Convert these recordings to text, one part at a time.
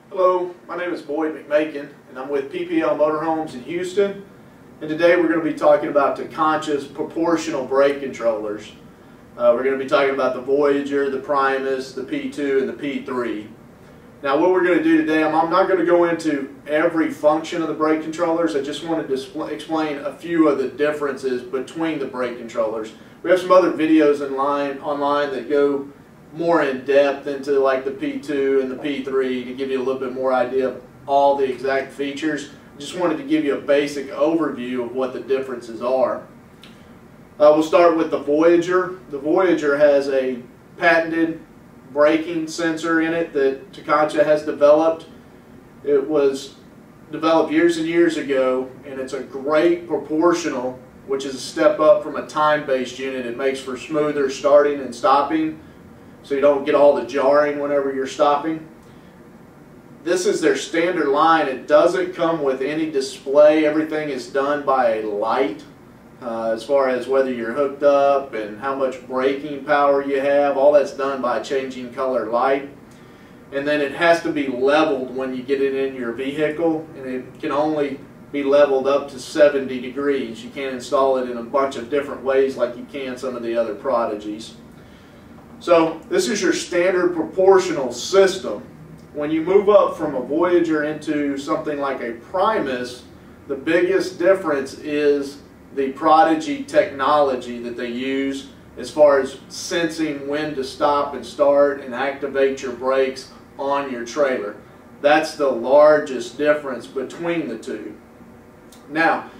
Hello, my name is Boyd McMakin and I'm with PPL Motorhomes in Houston, and today we're going to be talking about Tekonsha's proportional brake controllers. We're going to be talking about the Voyager, the Primus, the P2 and the P3. Now what we're going to do today, I'm not going to go into every function of the brake controllers. I just wanted to explain a few of the differences between the brake controllers. We have some other videos online that go more in depth into like the P2 and the P3 to give you a little bit more idea of all the exact features. Just wanted to give you a basic overview of what the differences are. We'll start with the Voyager. The Voyager has a patented braking sensor in it that Tekonsha has developed. It was developed years and years ago, and it's a great proportional, which is a step up from a time-based unit. It makes for smoother starting and stopping, so you don't get all the jarring whenever you're stopping. This is their standard line. It doesn't come with any display. Everything is done by a light, as far as whether you're hooked up and how much braking power you have. All that's done by changing color light. And then it has to be leveled when you get it in your vehicle, and it can only be leveled up to 70 degrees. You can't install it in a bunch of different ways like you can some of the other Prodigies. So this is your standard proportional system. When you move up from a Voyager into something like a Primus, the biggest difference is the Prodigy technology that they use as far as sensing when to stop and start and activate your brakes on your trailer. That's the largest difference between the two. Now,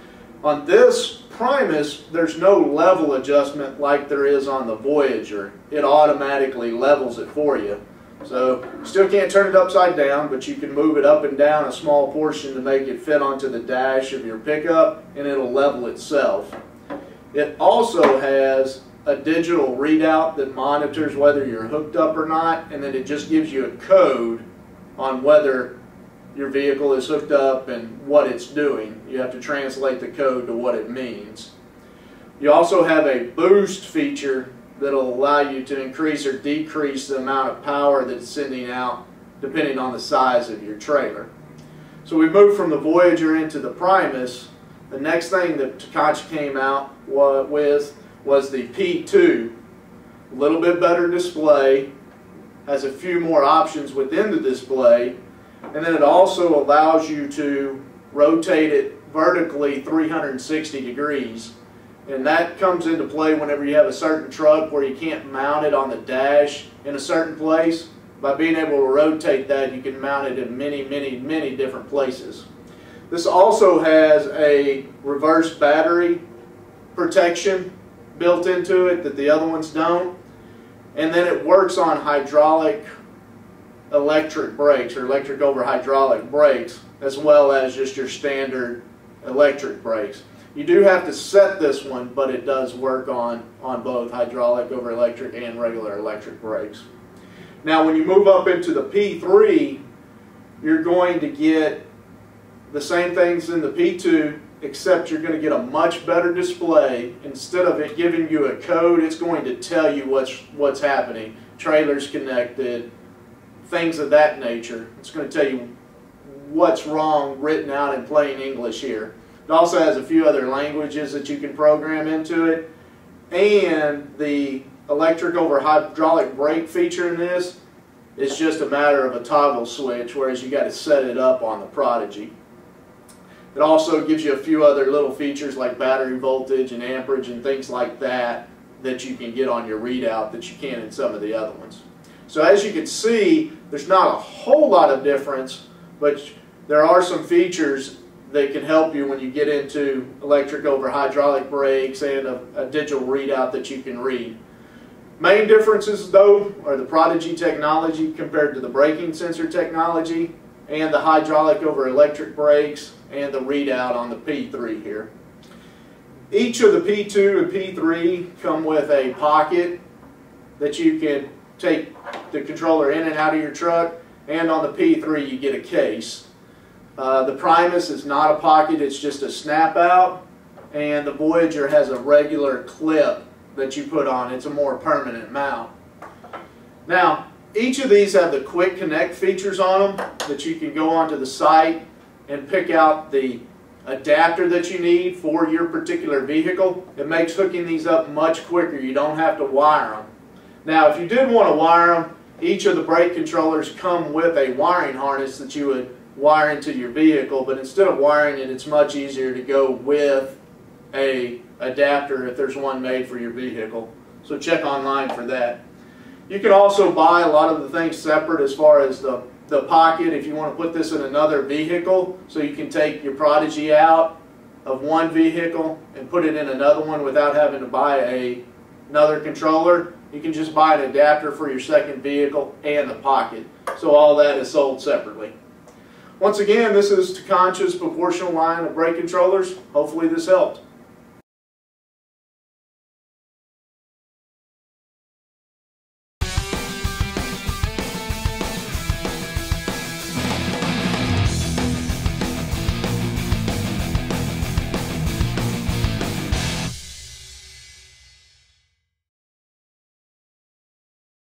on this Primus, there's no level adjustment like there is on the Voyager. It automatically levels it for you. So you still can't turn it upside down, but you can move it up and down a small portion to make it fit onto the dash of your pickup, and it'll level itself. It also has a digital readout that monitors whether you're hooked up or not, and then it just gives you a code on whether your vehicle is hooked up and what it's doing. You have to translate the code to what it means. You also have a boost feature that will allow you to increase or decrease the amount of power that it's sending out depending on the size of your trailer. So we moved from the Voyager into the Primus. The next thing that Tekonsha came out with was the P2. A little bit better display, has a few more options within the display, and then it also allows you to rotate it vertically 360 degrees. And that comes into play whenever you have a certain truck where you can't mount it on the dash in a certain place. By being able to rotate that, you can mount it in many different places. This also has a reverse battery protection built into it that the other ones don't. And then it works on hydraulic electric brakes, or electric over hydraulic brakes, as well as just your standard electric brakes. You do have to set this one, but it does work on both hydraulic over electric and regular electric brakes. Now when you move up into the P3, you're going to get the same things in the P2, except you're going to get a much better display. Instead of it giving you a code, it's going to tell you what's happening. Trailers connected, things of that nature. It's going to tell you what's wrong written out in plain English here. It also has a few other languages that you can program into it. And the electric over hydraulic brake feature in this is just a matter of a toggle switch, whereas you got to set it up on the Prodigy. It also gives you a few other little features like battery voltage and amperage and things like that that you can get on your readout that you can in some of the other ones. So as you can see, there's not a whole lot of difference, but there are some features that can help you when you get into electric over hydraulic brakes and a digital readout that you can read. Main differences though are the Prodigy technology compared to the braking sensor technology, and the hydraulic over electric brakes, and the readout on the P3 here. Each of the P2 and P3 come with a pocket that you can take the controller in and out of your truck, and on the P3 you get a case. The Primus is not a pocket, it's just a snap out, and the Voyager has a regular clip that you put on. It's a more permanent mount. Now, Each of these have the quick connect features on them that you can go onto the site and pick out the adapter that you need for your particular vehicle. It makes hooking these up much quicker. You don't have to wire them. Now, if you did want to wire them, each of the brake controllers come with a wiring harness that you would wire into your vehicle, but instead of wiring it, it's much easier to go with a adapter if there's one made for your vehicle. So check online for that. You can also buy a lot of the things separate as far as the pocket if you want to put this in another vehicle, so you can take your Prodigy out of one vehicle and put it in another one without having to buy another controller. You can just buy an adapter for your second vehicle and the pocket. So all that is sold separately. Once again, this is Takancha's proportional line of brake controllers. Hopefully this helped.